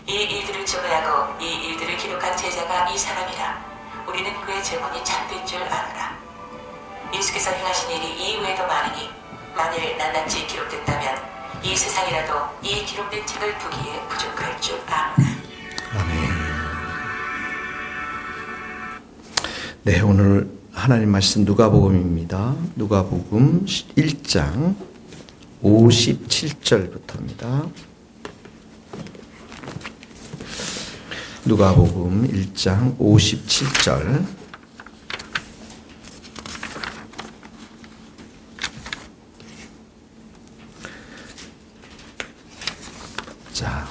이 일들을 조회하고 이 일들을 기록한 제자가 이 사람이라. 우리는 그의 증언이 참된 줄 아노라. 예수께서 행하신 일이 이 외에도 많으니 만일 낱낱이 기록됐다면 이 세상이라도 이 기록된 책을 두기에 부족할 줄 아노라. 아멘. 네, 오늘 하나님 말씀 누가복음입니다. 누가복음 1장 57절부터입니다. 누가복음 1장 57절. 자,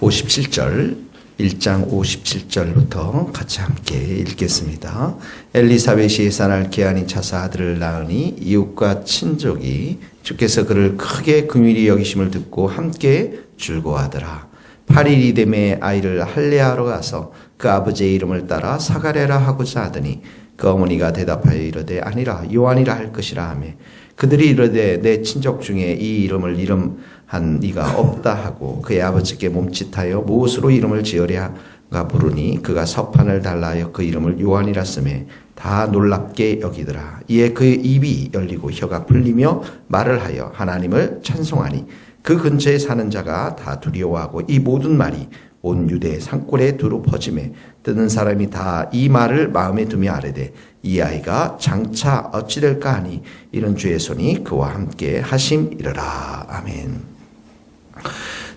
57절. 1장 57절부터 같이 함께 읽겠습니다. 엘리사벳이 예산할 기한이 차서 아들을 낳으니 이웃과 친족이 주께서 그를 크게 긍휼히 여기심을 듣고 함께 즐거워하더라. 8일이 되매 아이를 할례하러 가서 그 아버지의 이름을 따라 사가랴라 하고자 하더니 그 어머니가 대답하여 이르되 아니라 요한이라 할 것이라 하며 그들이 이르되 내 친족 중에 이 이름을 이름한 이가 없다 하고 그의 아버지께 몸짓하여 무엇으로 이름을 지으랴가 물으니 그가 서판을 달라 하여 그 이름을 요한이라 쓰매 다 놀랍게 여기더라. 이에 그의 입이 열리고 혀가 풀리며 말을 하여 하나님을 찬송하니 그 근처에 사는 자가 다 두려워하고 이 모든 말이 온 유대 산골에 두루 퍼지매 듣는 사람이 다 이 말을 마음에 두며 아뢰되 이 아이가 장차 어찌 될까 하니 이런 주의 손이 그와 함께 하심이러라. 아멘.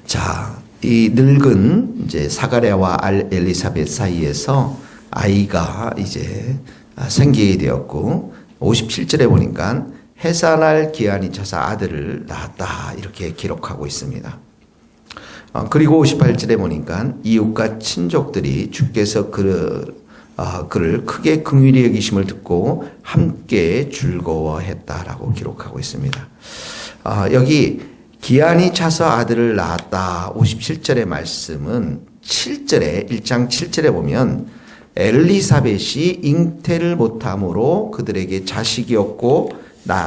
자, 이 늙은 이제 사가랴와 엘리사벳 사이에서 아이가 이제 생기게 되었고 57절에 보니까 해산할 기한이 차서 아들을 낳았다 이렇게 기록하고 있습니다. 그리고 58절에 보니까 이웃과 친족들이 주께서 그를 크게 긍휼히 여기심을 듣고 함께 즐거워했다라고 기록하고 있습니다. 여기 기한이 차서 아들을 낳았다 57절의 말씀은 7절에 1장 7절에 보면 엘리사벳이 잉태를 못함으로 그들에게 자식이 없고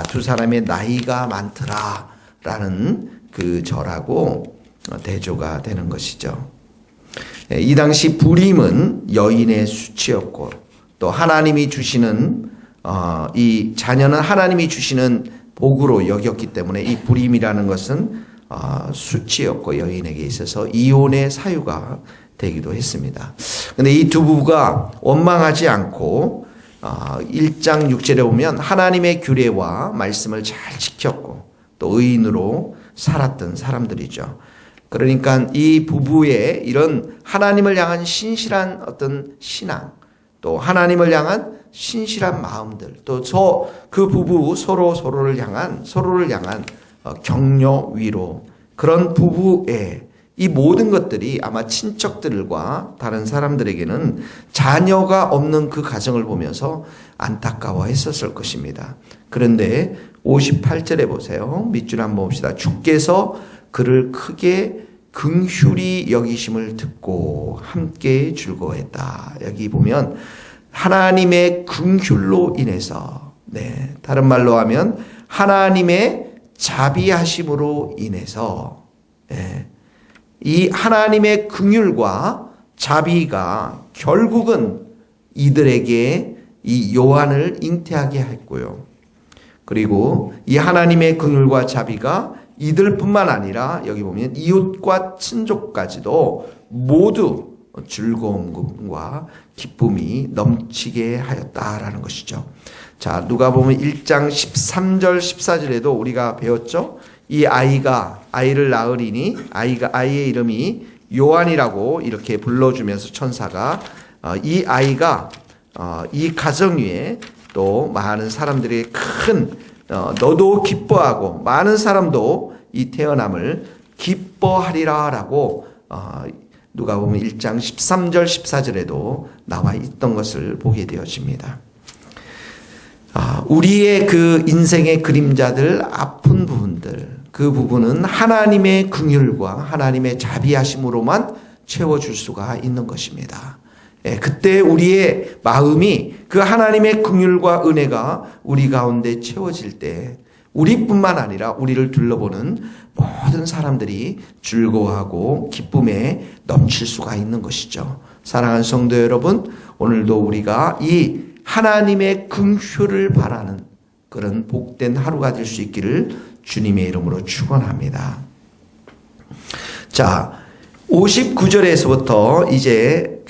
두 사람의 나이가 많더라 라는 그 절하고 대조가 되는 것이죠. 이 당시 불임은 여인의 수치였고 또 하나님이 주시는 이 자녀는 하나님이 주시는 복으로 여겼기 때문에 이 불임이라는 것은 수치였고 여인에게 있어서 이혼의 사유가 되기도 했습니다. 그런데 이 두 부부가 원망하지 않고 1장 6절에 보면 하나님의 규례와 말씀을 잘 지켰고 또 의인으로 살았던 사람들이죠. 그러니까 이 부부의 이런 하나님을 향한 신실한 어떤 신앙, 또 하나님을 향한 신실한 마음들, 또 그 부부 서로를 향한 격려, 위로, 그런 부부의 이 모든 것들이 아마 친척들과 다른 사람들에게는 자녀가 없는 그 가정을 보면서 안타까워했었을 것입니다. 그런데 58절에 보세요. 밑줄 한번 봅시다. 주께서 그를 크게 긍휼히 여기심을 듣고 함께 즐거워했다. 여기 보면 하나님의 긍휼로 인해서, 다른 말로 하면 하나님의 자비하심으로 인해서, 이 하나님의 긍휼과 자비가 결국은 이들에게 이 요한을 잉태하게 했고요. 그리고 이 하나님의 긍휼과 자비가 이들뿐만 아니라 여기 보면 이웃과 친족까지도 모두 즐거움과 기쁨이 넘치게 하였다라는 것이죠. 자, 누가복음 1장 13절 14절에도 우리가 배웠죠. 이 아이를 낳으리니 아이의 이름이 요한이라고 이렇게 불러주면서 천사가 이 아이가 이 가정 위에 또 많은 사람들이 너도 기뻐하고 많은 사람도 이 태어남을 기뻐하리라 라고 누가복음 1장 13절 14절에도 나와 있던 것을 보게 되어집니다. 우리의 그 인생의 그림자들, 아픈 부분들, 그 부분은 하나님의 긍휼과 하나님의 자비하심으로만 채워줄 수가 있는 것입니다. 그때 우리의 마음이 그 하나님의 긍휼과 은혜가 우리 가운데 채워질 때 우리뿐만 아니라 우리를 둘러보는 모든 사람들이 즐거워하고 기쁨에 넘칠 수가 있는 것이죠. 사랑하는 성도 여러분, 오늘도 우리가 이 하나님의 긍휼을 바라는 그런 복된 하루가 될 수 있기를 주님의 이름으로 축원합니다. 자, 59절에서부터 이제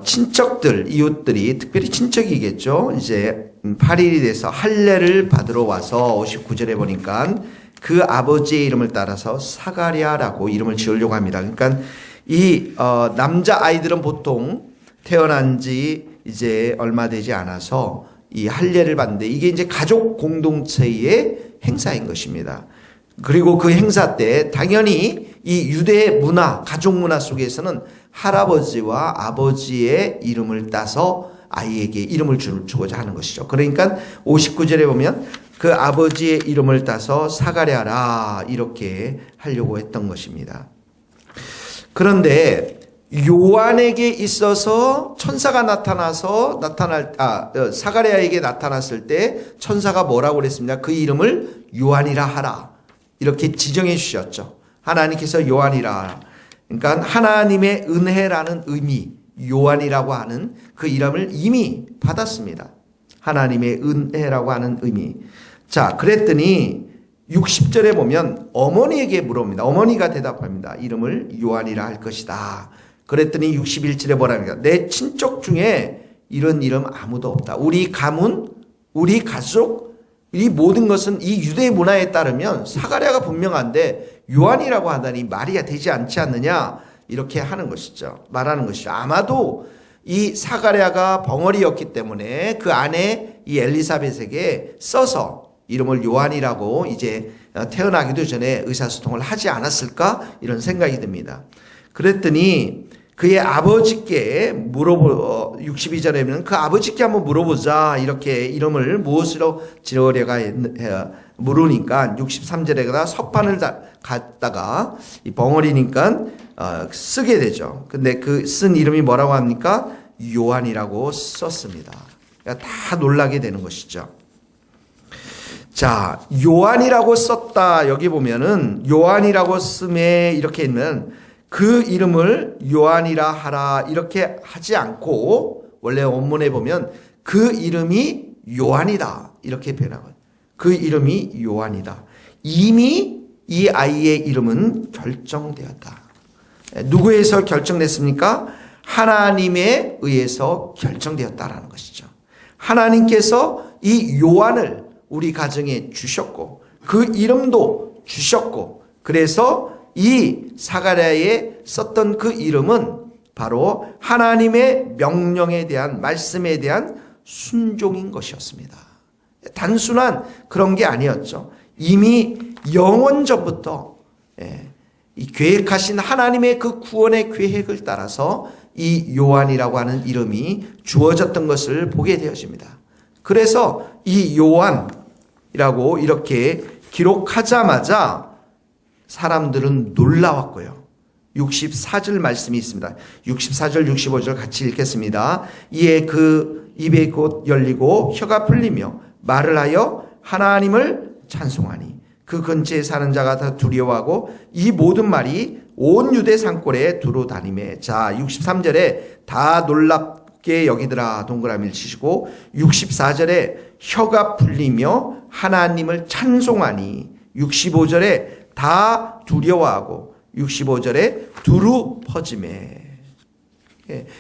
친척들, 이웃들이, 특별히 친척이겠죠. 이제 8일이 돼서 할례를 받으러 와서 59절에 보니까 그 아버지의 이름을 따라서 사가랴라고 이름을 지으려고 합니다. 그러니까 이 남자 아이들은 보통 태어난 지 이제 얼마 되지 않아서 이 할례를 받는데 이게 이제 가족 공동체의 행사인 것입니다. 그리고 그 행사 때 당연히 이 유대 문화, 가족 문화 속에서는 할아버지와 아버지의 이름을 따서 아이에게 이름을 주고자 하는 것이죠. 그러니까 59절에 보면 그 아버지의 이름을 따서 사가랴라 이렇게 하려고 했던 것입니다. 그런데 요한에게 있어서 천사가 사가랴에게 나타났을 때 천사가 뭐라고 그랬습니까? 그 이름을 요한이라 하라. 이렇게 지정해 주셨죠. 하나님께서 요한이라 하라. 그러니까 하나님의 은혜라는 의미, 요한이라고 하는 그 이름을 이미 받았습니다. 하나님의 은혜라고 하는 의미. 자, 그랬더니 60절에 보면 어머니에게 물어봅니다. 어머니가 대답합니다. 이름을 요한이라 할 것이다. 그랬더니 61절에 뭐랍니까? 내 친척 중에 이런 이름 아무도 없다. 우리 가문, 우리 가족, 이 모든 것은 이 유대 문화에 따르면 사가랴가 분명한데 요한이라고 하다니 말이 되지 않지 않느냐 이렇게 하는 것이죠. 말하는 것이죠. 아마도 이 사가랴가 벙어리였기 때문에 그 안에 이 엘리사벳에게 써서 이름을 요한이라고 이제 태어나기도 전에 의사소통을 하지 않았을까 이런 생각이 듭니다. 그랬더니 그의 아버지께 62절에는 그 아버지께 한번 물어보자. 이렇게 이름을 무엇으로 지으려가 물으니까 63절에다가 석판을 갖다가 이 벙어리니까 쓰게 되죠. 근데 그 쓴 이름이 뭐라고 합니까? 요한이라고 썼습니다. 그러니까 다 놀라게 되는 것이죠. 자, 요한이라고 썼다. 여기 보면은 요한이라고 쓰매 이렇게 있는 그 이름을 요한이라 하라 이렇게 하지 않고 원래 원문에 보면 그 이름이 요한이다 이렇게 표현하거든요. 그 이름이 요한이다. 이미 이 아이의 이름은 결정되었다. 누구에서 결정됐습니까? 하나님에 의해서 결정되었다라는 것이죠. 하나님께서 이 요한을 우리 가정에 주셨고 그 이름도 주셨고 그래서 이 사가랴에 썼던 그 이름은 바로 하나님의 명령에 대한 말씀에 대한 순종인 것이었습니다. 단순한 그런 게 아니었죠. 이미 영원 전부터 이 계획하신 하나님의 그 구원의 계획을 따라서 이 요한이라고 하는 이름이 주어졌던 것을 보게 되어집니다. 그래서 이 요한이라고 이렇게 기록하자마자 사람들은 놀라웠고요. 64절 말씀이 있습니다. 64절 65절 같이 읽겠습니다. 이에 그 입이 곧 열리고 혀가 풀리며 말을 하여 하나님을 찬송하니 그 근처에 사는 자가 다 두려워하고 이 모든 말이 온 유대 산골에 두루 다니매. 자, 63절에 다 놀랍게 여기더라 동그라미를 치시고 64절에 혀가 풀리며 하나님을 찬송하니 65절에 다 두려워하고 65절에 두루 퍼지매.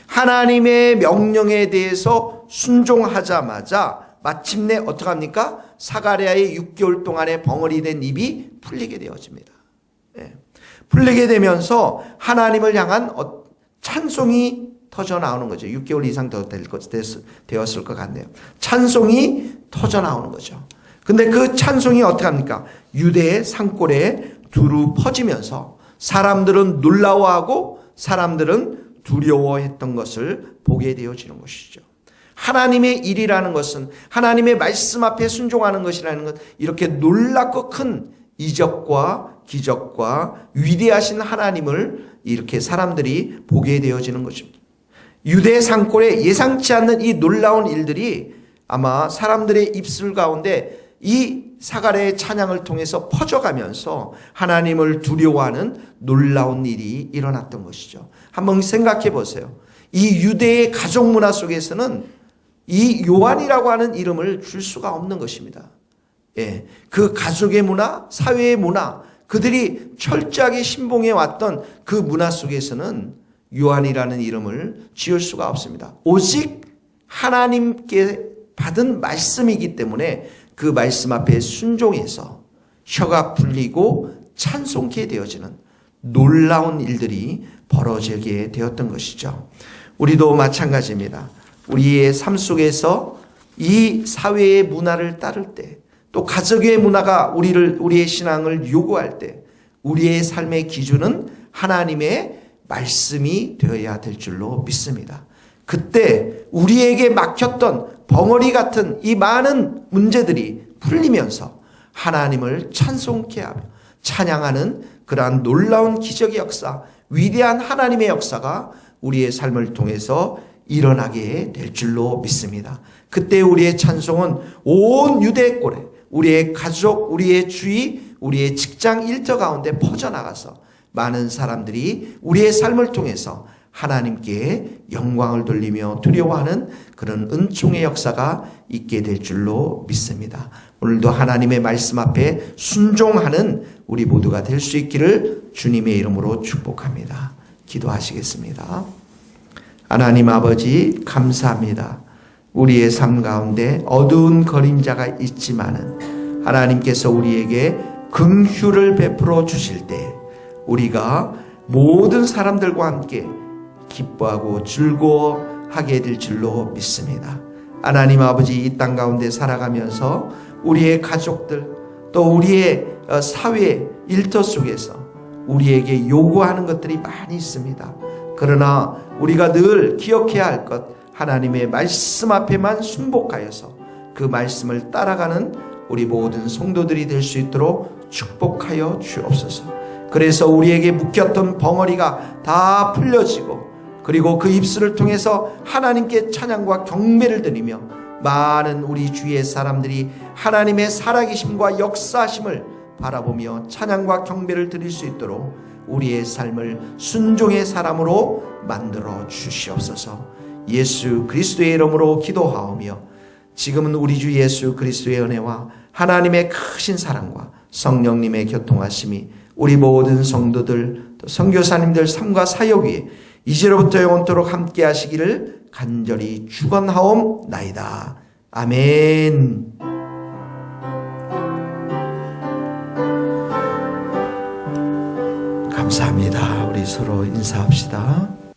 하나님의 명령에 대해서 순종하자마자 마침내 어떡합니까? 사가랴의 6개월 동안의 벙어리 된 입이 풀리게 되어집니다. 풀리게 되면서 하나님을 향한 찬송이 터져 나오는 거죠. 6개월 이상 더 되었을 것 같네요. 찬송이 터져 나오는 거죠. 근데 그 찬송이 어떻게 합니까? 유대의 산골에 두루 퍼지면서 사람들은 놀라워하고 사람들은 두려워했던 것을 보게 되어지는 것이죠. 하나님의 일이라는 것은 하나님의 말씀 앞에 순종하는 것이라는 것, 이렇게 놀랍고 큰 이적과 기적과 위대하신 하나님을 이렇게 사람들이 보게 되어지는 것입니다. 유대 산골에 예상치 않는 이 놀라운 일들이 아마 사람들의 입술 가운데 이 사가랴의 찬양을 통해서 퍼져가면서 하나님을 두려워하는 놀라운 일이 일어났던 것이죠. 한번 생각해 보세요. 이 유대의 가족 문화 속에서는 이 요한이라고 하는 이름을 줄 수가 없는 것입니다. 예, 그 가족의 문화, 사회의 문화, 그들이 철저하게 신봉해 왔던 그 문화 속에서는 요한이라는 이름을 지을 수가 없습니다. 오직 하나님께 받은 말씀이기 때문에 그 말씀 앞에 순종해서 혀가 풀리고 찬송케 되어지는 놀라운 일들이 벌어지게 되었던 것이죠. 우리도 마찬가지입니다. 우리의 삶 속에서 이 사회의 문화를 따를 때, 또 가족의 문화가 우리의 신앙을 요구할 때, 우리의 삶의 기준은 하나님의 말씀이 되어야 될 줄로 믿습니다. 그때 우리에게 막혔던 벙어리 같은 이 많은 문제들이 풀리면서 하나님을 찬송케 하며 찬양하는 그러한 놀라운 기적의 역사, 위대한 하나님의 역사가 우리의 삶을 통해서 일어나게 될 줄로 믿습니다. 그때 우리의 찬송은 온 유대 꼴에 우리의 가족, 우리의 주위, 우리의 직장 일터 가운데 퍼져나가서 많은 사람들이 우리의 삶을 통해서 하나님께 영광을 돌리며 두려워하는 그런 은총의 역사가 있게 될 줄로 믿습니다. 오늘도 하나님의 말씀 앞에 순종하는 우리 모두가 될 수 있기를 주님의 이름으로 축복합니다. 기도하시겠습니다. 하나님 아버지, 감사합니다. 우리의 삶 가운데 어두운 그림자가 있지만은 하나님께서 우리에게 긍휼을 베풀어 주실 때 우리가 모든 사람들과 함께 기뻐하고 즐거워하게 될 줄로 믿습니다. 하나님 아버지, 이 땅 가운데 살아가면서 우리의 가족들, 또 우리의 사회 일터 속에서 우리에게 요구하는 것들이 많이 있습니다. 그러나 우리가 늘 기억해야 할 것, 하나님의 말씀 앞에만 순복하여서 그 말씀을 따라가는 우리 모든 성도들이 될 수 있도록 축복하여 주옵소서. 그래서 우리에게 묶였던 벙어리가 다 풀려지고, 그리고 그 입술을 통해서 하나님께 찬양과 경배를 드리며 많은 우리 주위의 사람들이 하나님의 살아계심과 역사하심을 바라보며 찬양과 경배를 드릴 수 있도록 우리의 삶을 순종의 사람으로 만들어 주시옵소서. 예수 그리스도의 이름으로 기도하오며 지금은 우리 주 예수 그리스도의 은혜와 하나님의 크신 사랑과 성령님의 교통하심이 우리 모든 성도들, 또 선교사님들 삶과 사역 위에 이제로부터 영원토록 함께 하시기를 간절히 축원하옵나이다. 아멘. 감사합니다. 우리 서로 인사합시다.